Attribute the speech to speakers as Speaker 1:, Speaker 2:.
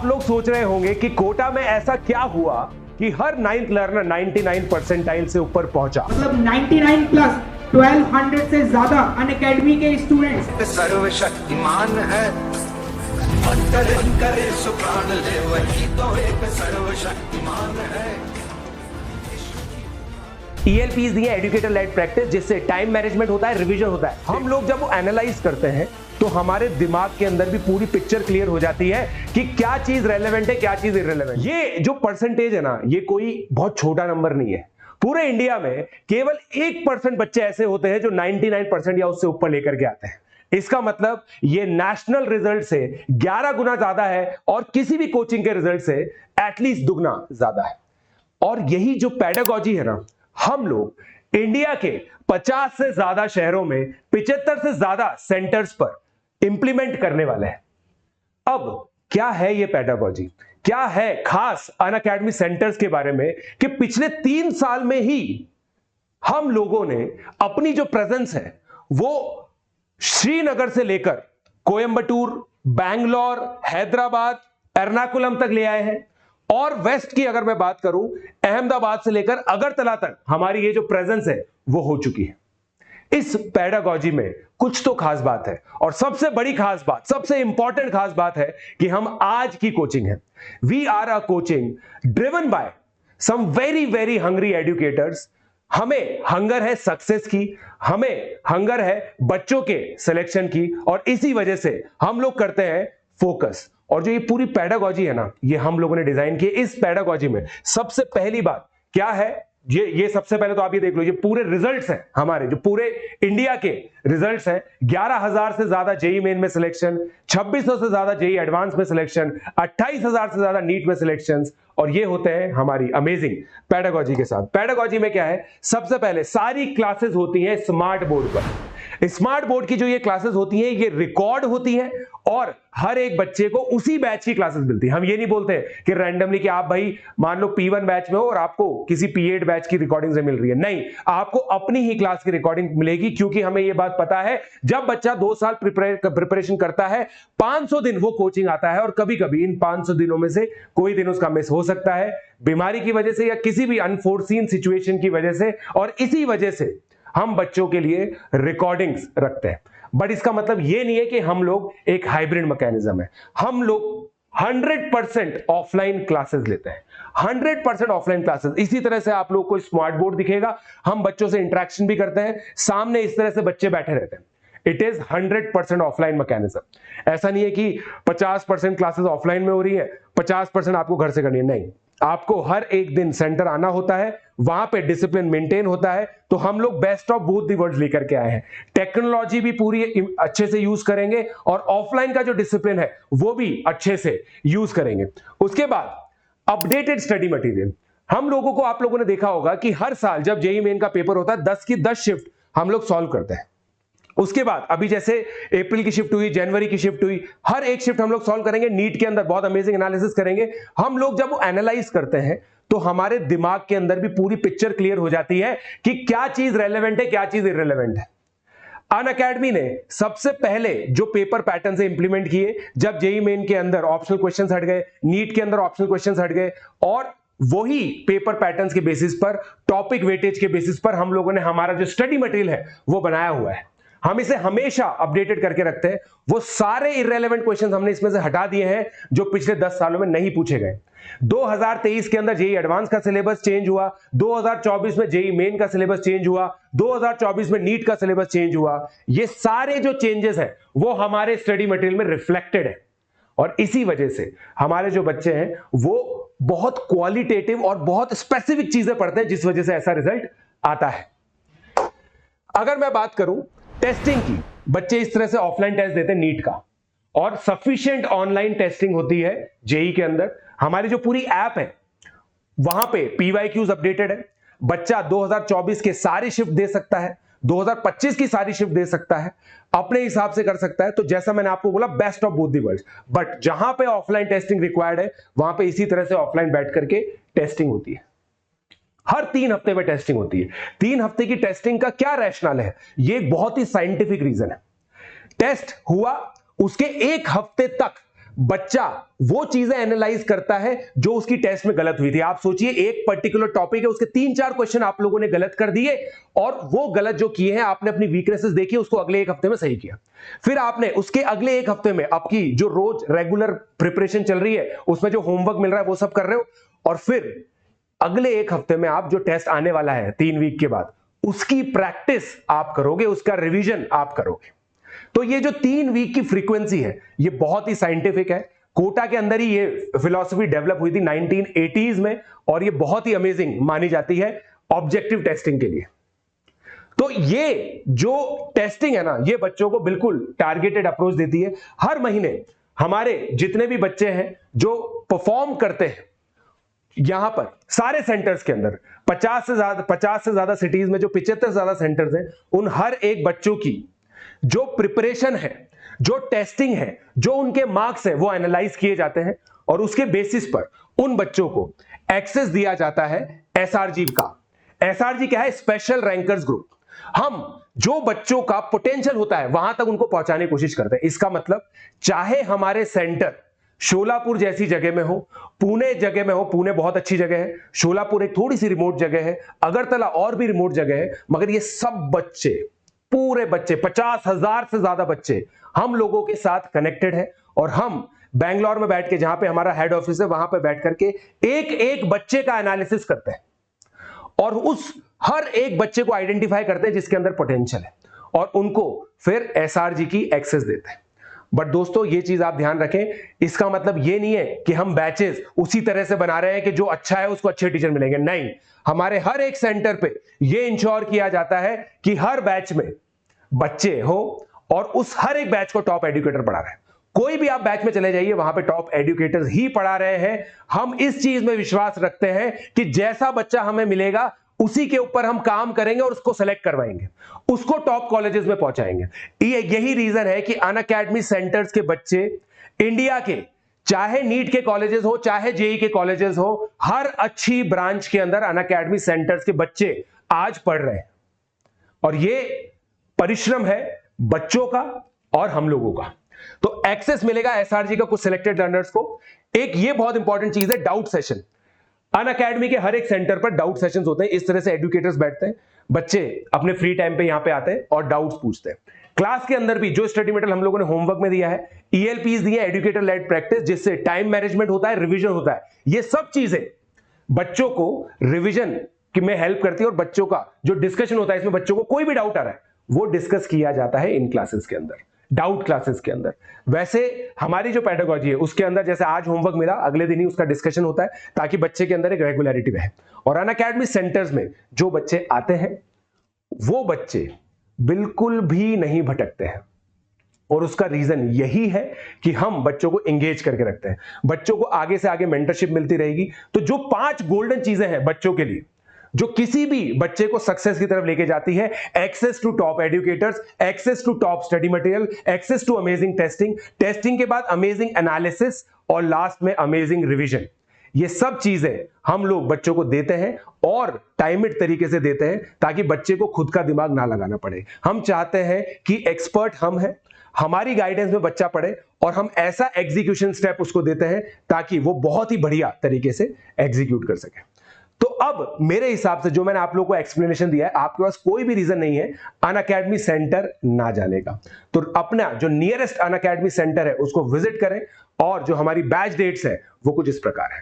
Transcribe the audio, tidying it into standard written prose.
Speaker 1: आप लोग सोच रहे होंगे कि कोटा में ऐसा क्या हुआ कि हर 9th लर्नर 99 परसेंटाइल से ऊपर पहुंचा।
Speaker 2: मतलब 99 प्लस 1200 से ज्यादा अनअकैडमी के स्टूडेंट्स।
Speaker 3: सर्वशक्तिमान है, करे सुप्राण ले वही तो एक सर्वशक्तिमान है।
Speaker 1: ELPs दी है एजुकेटर लेड प्रैक्टिस, जिससे टाइम मैनेजमेंट होता है, रिवीजन होता है। हम लोग जब वो एनालाइज करते हैं तो हमारे दिमाग के अंदर भी पूरी पिक्चर क्लियर हो जाती है कि क्या चीज रेलेवेंट है, क्या चीज इररेलेवेंट। ये जो परसेंटेज है ना, ये कोई बहुत छोटा नंबर नहीं है। पूरे इंडिया में केवल 1% बच्चे ऐसे होते हैं जो 99% या उससे ऊपर लेकर के आते हैं। इसका मतलब ये नेशनल रिजल्ट से 11 गुना ज्यादा है और किसी भी कोचिंग के रिजल्ट से एटलीस्ट दुगना ज्यादा है। और यही जो पेडागॉजी है ना, हम लोग इंडिया के 50 से ज्यादा शहरों में 75 से ज्यादा सेंटर्स पर इंप्लीमेंट करने वाले हैं। अब क्या है ये पेडागॉजी, क्या है खास अनअकैडमी सेंटर्स के बारे में कि पिछले 3 साल में ही हम लोगों ने अपनी जो प्रेजेंस है वो श्रीनगर से लेकर कोयंबटूर, बैंगलोर, हैदराबाद, एर्नाकुलम तक ले आए हैं। और वेस्ट की अगर मैं बात करूं, अहमदाबाद से लेकर अगरतला तक हमारी ये जो प्रेजेंस है वो हो चुकी है। इस पेडागॉजी में कुछ तो खास बात है, और सबसे बड़ी खास बात, सबसे इंपॉर्टेंट खास बात है कि हम आज की कोचिंग है। We are a coaching driven by some very very hungry educators. हमें हंगर है सक्सेस की, हमें हंगर है बच्चों के सिलेक्शन की, और इसी वजह से हम लोग करते हैं फोकस। और जो ये पूरी पेडागॉजी है ना, ये हम लोगों ने डिजाइन की। इस पेडागॉजी में सबसे पहली बात क्या है, ये सबसे पहले तो आप ये देख लो, ये पूरे रिजल्ट्स हैं हमारे, जो पूरे इंडिया के रिजल्ट्स हैं। 11,000 से ज्यादा जेई मेन में सिलेक्शन, 2600 से ज्यादा जेई एडवांस में सिलेक्शन, 28,000 से ज्यादा नीट में सिलेक्शंस, और ये होते हैं हमारी अमेजिंग पेडागॉजी के साथ। पेडागॉजी में क्या है, सबसे पहले सारी क्लासेस होती हैं स्मार्ट बोर्ड पर। स्मार्ट बोर्ड की जो ये क्लासेस होती हैं ये रिकॉर्ड होती हैं, और हर एक बच्चे को उसी बैच की क्लासेस मिलती है। हम ये नहीं बोलते कि रैंडमली कि आप भाई मान लो P1 बैच में हो और आपको किसी P8 बैच की रिकॉर्डिंग से मिल रही है। नहीं, आपको अपनी ही क्लास की रिकॉर्डिंग मिलेगी, क्योंकि हमें ये बात पता है जब बच्चा 2 साल प्रिपरेशन करता है, 500 दिन वो कोचिंग आता है, और कभी कभी इन 500 दिनों में से कोई दिन उसका मिस हो सकता है बीमारी की वजह से या किसी भी अनफोर्सीन सिचुएशन की वजह से, और इसी वजह से हम बच्चों के लिए रिकॉर्डिंग्स रखते हैं। बट इसका मतलब ये नहीं है कि हम लोग एक हाइब्रिड मैकेनिज्म है। हम लोग 100% ऑफलाइन क्लासेस लेते हैं, 100% ऑफलाइन क्लासेस। इसी तरह से आप लोग को स्मार्ट बोर्ड दिखेगा, हम बच्चों से इंटरेक्शन भी करते हैं, सामने इस तरह से बच्चे बैठे रहते हैं। It is 100% offline mechanism. ऐसा नहीं है कि 50% क्लासेस ऑफलाइन में हो रही है, 50% आपको घर से करनी है। नहीं, आपको हर एक दिन सेंटर आना होता है, वहां पे डिसिप्लिन मेंटेन होता है। तो हम लोग best of both the worlds लेकर के आए हैं। टेक्नोलॉजी भी पूरी अच्छे से यूज करेंगे, और ऑफलाइन का जो डिसिप्लिन है वो भी अच्छे से यूज करेंगे। उसके बाद अपडेटेड स्टडी मटेरियल। हम लोगों को, आप लोगों ने देखा होगा कि हर साल जब जेईई मेन का पेपर होता है 10 की 10 शिफ्ट हम लोग सॉल्व करते हैं। उसके बाद अभी जैसे अप्रैल की शिफ्ट हुई, जनवरी की शिफ्ट हुई, हर एक शिफ्ट हम लोग सॉल्व करेंगे। नीट के अंदर बहुत अमेजिंग एनालिसिस करेंगे। हम लोग जब एनालाइज करते हैं तो हमारे दिमाग के अंदर भी पूरी पिक्चर क्लियर हो जाती है कि क्या चीज रेलेवेंट है, क्या चीज इररेलेवेंट है। अनअकैडमी ने सबसे पहले जो पेपर पैटर्न से इंप्लीमेंट किए, जब जेईई मेन के अंदर ऑप्शनल क्वेश्चंस हट गए, नीट के अंदर ऑप्शनल क्वेश्चंस हट गए, और वही पेपर पैटर्न्स के बेसिस पर, टॉपिक वेटेज के बेसिस पर हम लोगों ने हमारा जो स्टडी मटेरियल है वो बनाया हुआ है। हम इसे हमेशा अपडेटेड करके रखते हैं। वो सारे इररेलेवेंट क्वेश्चंस हमने इसमें से हटा दिए हैं जो पिछले 10 सालों में नहीं पूछे गए। 2023 के अंदर जेईई एडवांस का सिलेबस चेंज हुआ, 2024 में जेईई मेन का सिलेबस चेंज हुआ, 2024 में नीट का सिलेबस चेंज हुआ। ये सारे जो चेंजेस हैं वो हमारे स्टडी मटेरियल में रिफ्लेक्टेड है, और इसी वजह से हमारे जो बच्चे हैं वो बहुत क्वालिटेटिव और बहुत स्पेसिफिक चीजें पढ़ते हैं, जिस वजह से ऐसा रिजल्ट आता है। अगर मैं बात करूं टेस्टिंग की, बच्चे इस तरह से ऑफलाइन टेस्ट देते हैं नीट का, और सफिशिएंट ऑनलाइन टेस्टिंग होती है जेईई के अंदर। हमारी जो पूरी ऐप है वहां पे पीवाईक्यूज अपडेटेड है। बच्चा 2024 के सारी शिफ्ट दे सकता है, 2025 की सारी शिफ्ट दे सकता है, अपने हिसाब से कर सकता है। तो जैसा मैंने आपको बोला, best of both the worlds. But जहां पे ऑफलाइन टेस्टिंग रिक्वायर्ड है वहां पे इसी तरह से ऑफलाइन बैठ करके टेस्टिंग होती है। हर 3 हफ्ते में टेस्टिंग होती है। 3 हफ्ते की टेस्टिंग का क्या रैशनल है, ये एक बहुत ही साइंटिफिक रीजन है। टेस्ट हुआ, उसके 1 हफ्ते तक बच्चा वो चीजें एनालाइज करता है जो उसकी टेस्ट में गलत हुई थी। आप सोचिए, एक पर्टिकुलर टॉपिक है, उसके 3-4 क्वेश्चन आप लोगों ने गलत कर दिए, और वो गलत जो किए हैं आपने अपनी वीकनेसेस देखी, उसको अगले 1 हफ्ते में सही किया। फिर आपने उसके अगले 1 हफ्ते में आपकी जो रोज रेगुलर प्रिपरेशन चल रही है उसमें जो होमवर्क मिल रहा है वो सब कर रहे हो, और फिर अगले 1 हफ्ते में आप जो टेस्ट आने वाला है 3 वीक के बाद, उसकी प्रैक्टिस आप करोगे, उसका रिवीजन आप करोगे। तो ये जो 3 वीक की फ्रीक्वेंसी है ये बहुत ही साइंटिफिक है। कोटा के अंदर ही ये फिलॉसफी डेवलप हुई थी 1980s में, और ये बहुत ही अमेजिंग मानी जाती है ऑब्जेक्टिव टेस्टिंग के लिए। तो ये जो टेस्टिंग है ना, ये बच्चों को बिल्कुल टारगेटेड अप्रोच देती है। हर महीने हमारे जितने भी बच्चे हैं जो परफॉर्म करते हैं यहां पर सारे सेंटर्स के अंदर 50 से ज्यादा सिटीज में जो 75 से ज्यादा सेंटर्स हैं, उन हर एक बच्चों की जो प्रिपरेशन है, जो टेस्टिंग है, जो उनके मार्क्स है, वो एनालाइज किए जाते हैं, और उसके बेसिस पर उन बच्चों को एक्सेस दिया जाता है एसआरजी का। एसआरजी क्या है? Special rankers group. हम जो बच्चों का पोटेंशियल होता है वहां तक उनको पहुंचाने की कोशिश करते हैं। इसका मतलब चाहे हमारे सेंटर शोलापुर जैसी जगह में हो, पुणे जगह में हो, पुणे बहुत अच्छी जगह है, शोलापुर एक थोड़ी सी रिमोट जगह है, अगरतला और भी रिमोट जगह है, मगर ये सब बच्चे, पूरे बच्चे 50,000 से ज्यादा बच्चे हम लोगों के साथ कनेक्टेड है, और हम बैंगलोर में बैठ के, जहां पे हमारा हेड ऑफिस है, वहां पे बैठ करके एक एक बच्चे का एनालिसिस करते हैं, और उस हर एक बच्चे को आइडेंटिफाई करते हैं जिसके अंदर पोटेंशियल है, और उनको फिर एसआरजी की एक्सेस देते हैं। बट दोस्तों ये चीज आप ध्यान रखें, इसका मतलब ये नहीं है कि हम बैचेस उसी तरह से बना रहे हैं कि जो अच्छा है उसको अच्छे टीचर मिलेंगे। नहीं, हमारे हर एक सेंटर पे ये इंश्योर किया जाता है कि हर बैच में बच्चे हो, और उस हर एक बैच को टॉप एजुकेटर पढ़ा रहे हैं। कोई भी आप बैच में चले जाइए, वहां पे टॉप एजुकेटर्स ही पढ़ा रहे हैं। हम इस चीज में विश्वास रखते हैं कि जैसा बच्चा हमें मिलेगा उसी के ऊपर हम काम करेंगे और उसको सेलेक्ट करवाएंगे, उसको टॉप कॉलेजेस में पहुंचाएंगे। यही रीजन है कि अनअकैडमी सेंटर्स के बच्चे इंडिया के, चाहे नीट के कॉलेजेस हो, चाहे जेई के कॉलेजेस हो, हर अच्छी ब्रांच के अंदर अनअकैडमी सेंटर्स के बच्चे आज पढ़ रहे हैं। और ये परिश्रम है बच्चों का और हम लोगों का। तो एक्सेस मिलेगा एसआरजी का कुछ सिलेक्टेड लर्नर्स को। एक ये बहुत इंपॉर्टेंट चीज है, डाउट सेशन। अनअकैडमी के हर एक सेंटर पर डाउट सेशंस होते हैं। इस तरह से एजुकेटर्स बैठते हैं, बच्चे अपने फ्री टाइम पे यहां पे आते हैं और डाउट्स पूछते हैं। क्लास के अंदर भी जो स्टडी मटेरियल हम लोगों ने होमवर्क में दिया है, ईएलपीज दिए, एजुकेटर लेड प्रैक्टिस, जिससे टाइम मैनेजमेंट होता है, रिवीजन होता है, ये सब चीजें बच्चों को रिवीजन में हेल्प करती है। और बच्चों का जो डिस्कशन होता है, इसमें बच्चों को कोई भी डाउट आ रहा है वो डिस्कस किया जाता है इन क्लासेस के अंदर, डाउट क्लासेस के अंदर। वैसे हमारी जो पेडागोजी है उसके अंदर जैसे आज होमवर्क मिला, अगले दिन ही उसका डिस्कशन होता है, ताकि बच्चे के अंदर एक रेगुलरिटी रहे। और अनअकैडमी सेंटर्स में जो बच्चे आते हैं वो बच्चे बिल्कुल भी नहीं भटकते हैं, और उसका रीजन यही है कि हम बच्चों को एंगेज करके रखते हैं। बच्चों को आगे से आगे मेंटरशिप मिलती रहेगी। तो जो 5 गोल्डन चीजें हैं बच्चों के लिए, जो किसी भी बच्चे को सक्सेस की तरफ लेके जाती है, access to top educators, access to top study material, access to amazing testing, testing के बाद अमेजिंग एनालिसिस, और लास्ट में अमेजिंग रिवीजन, ये सब चीजें हम लोग बच्चों को देते हैं, और टाइमिड तरीके से देते हैं, ताकि बच्चे को खुद का दिमाग ना लगाना पड़े। हम चाहते हैं कि एक्सपर्ट हम हैं, हमारी गाइडेंस में बच्चा पढ़े, और हम ऐसा एग्जीक्यूशन स्टेप उसको देते हैं ताकि वो बहुत ही बढ़िया तरीके से एग्जीक्यूट कर सके। तो अब मेरे हिसाब से जो मैंने आप लोगों को एक्सप्लेनेशन दिया है, आपके पास कोई भी रीजन नहीं है अनअकैडमी सेंटर ना जाने का। तो अपना जो नियरेस्ट अनअकैडमी सेंटर है उसको विजिट करें, और जो हमारी बैच डेट्स है वो कुछ इस प्रकार है।